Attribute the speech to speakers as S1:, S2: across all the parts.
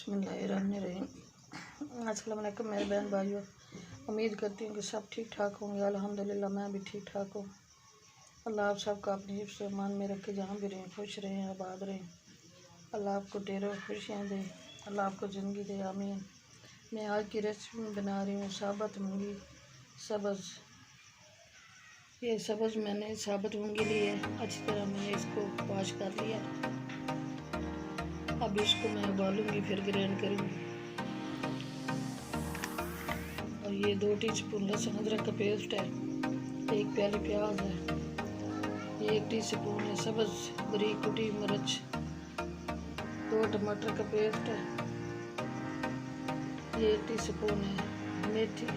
S1: बिस्मिल्लाहिर्रहमानिर्रहीम। अस्सलाम वालेकुम मेरे बहन भाइयों, उम्मीद करती हूँ कि सब ठीक ठाक होंगे। अल्हम्दुलिल्लाह मैं भी ठीक ठाक हूँ। अल्लाह आप सबका अपनी हिफ्ज़ से मान में रखे, जहाँ भी रहें खुश रहें, आबाद रहें। अल्लाह आपको ढेरों खुशियाँ दे, अल्लाह आपको ज़िंदगी दे, आमीन। मैं आज की रेसिपी में बना रही हूँ साबुत मूंगी सब्ज़। ये सब्ज़ मैंने साबुत मूंगी ली है, अच्छी तरह मैंने इसको वॉश कर लिया। अब इसको मैं उबालूंगी, फिर ग्राइंड करूंगी। और ये 2 टीस्पून लहसुन अदरक का पेस्ट है, 1 प्याली प्याज है, ये 1 टीस्पून है सब्ज़ बारीक कुटी मिर्च, 2 टमाटर का पेस्ट है, ये 1 टीस्पून है मेथी,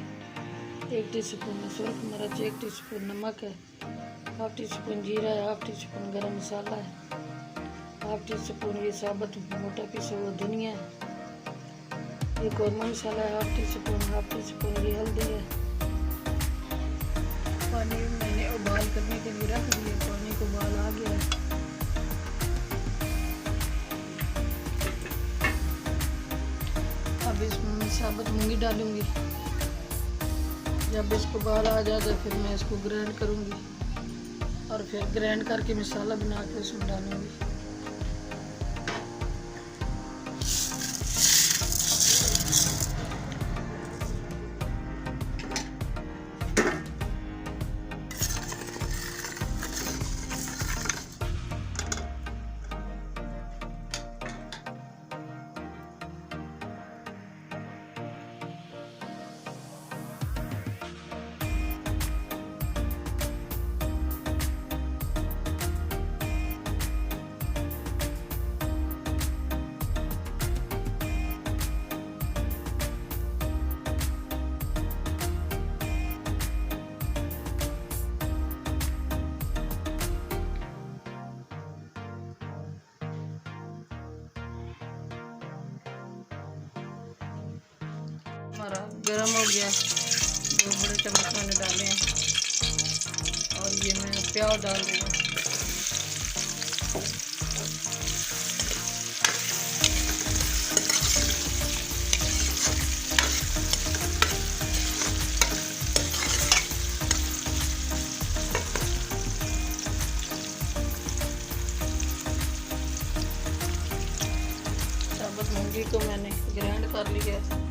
S1: 1 टीस्पून है सुरख मिर्च, 1 टीस्पून नमक है, हाफ टीस्पून जीरा है, हाफ टीस्पून गरम मसाला है, हाफ टीस्पून ये साबुत मोटा पिसा हुआ धनिया है, ये कौरमा मसाला है, हाफ टीस्पून ये हल्दी है। पानी मैंने उबाल करने के लिए रख दिया, पानी को उबाल आ गया है। अब इसमें साबुत मूंगी डालूंगी। जब इसको उबाल आ जाए तो फिर मैं इसको ग्राइंड करूंगी और फिर ग्राइंड करके मसाला बना के उसमें डालूंगी। हमारा गरम हो गया, 2 बड़े चम्मच मैंने डाले हैं और ये मैं प्याज डाल रही हूँ। साबुत मूंगी को मैंने ग्राइंड कर लिया है।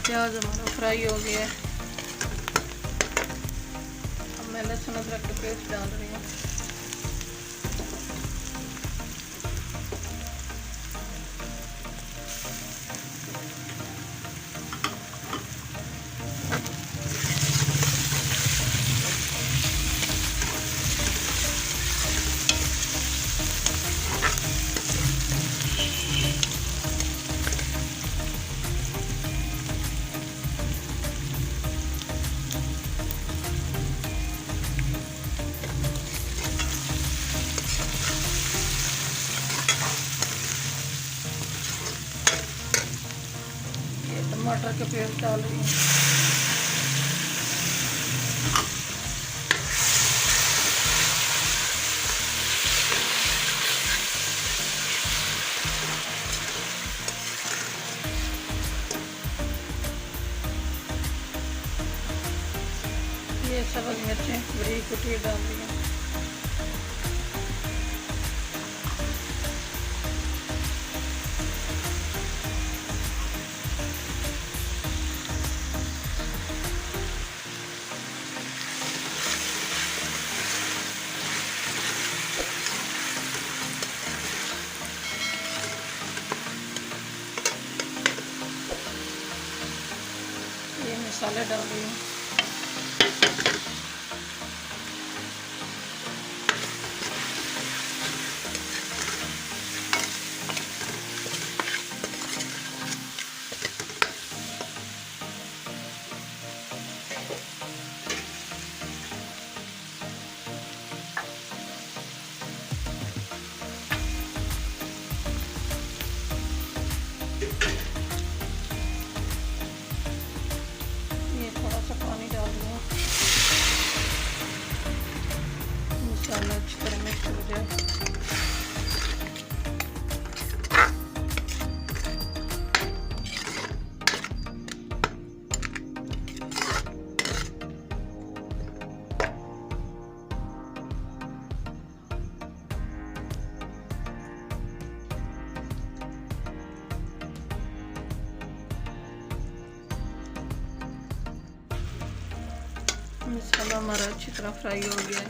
S1: प्याज हमारा फ्राई हो गया है। अब मैं लहसुन अदरक का पेस्ट डाल रही हूँ। टमाटर का पेस्ट डाल रही हूँ। ये सब्ज़ मिर्चें बड़ी कुटी डाल दी हैं। मसाले डाल रही हूँ। ये थोड़ा सा पानी डाल दूँगा, मसाला अच्छी तरह मिक्स हो जाए। मसाला हमारा अच्छी तरह फ्राई हो गया है,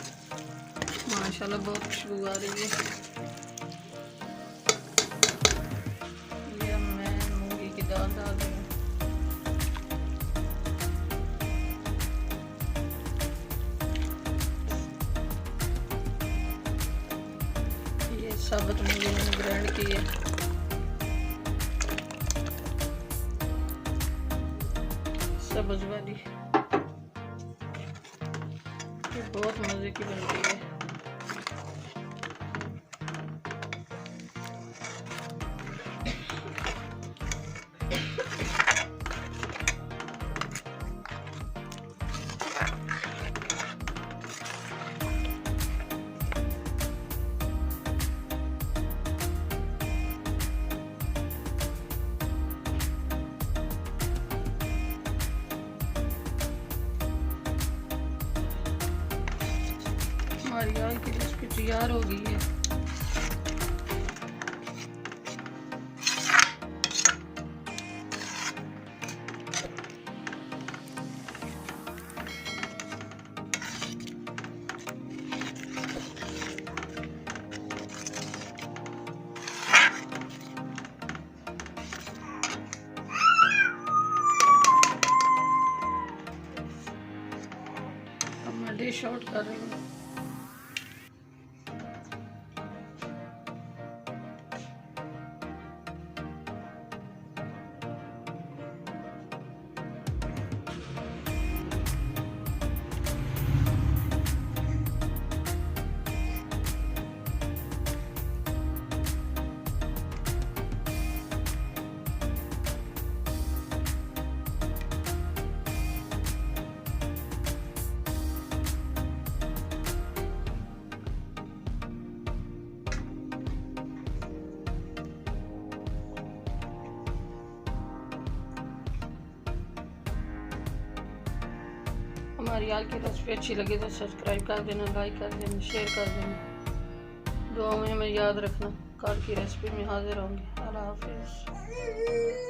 S1: माशाल्लाह बहुत खुशबू आ रही है। ये मैं मूंगी की दाल डाल रही हूँ। ये साबुत मूंगी मैंने ग्राइंड की है। सब्ज वाली बहुत मज़े की बनती है। हमारी आज की रेसिपी तैयार हो गई है। अब मैं डिश आउट कर रही हूँ। हमारी आज की रेसिपी अच्छी लगी तो सब्सक्राइब कर देना, लाइक कर देना, शेयर कर देना। दुआ में हमें याद रखना। कल की रेसिपी में हाजिर होंगे। अल्लाह हाफिज़।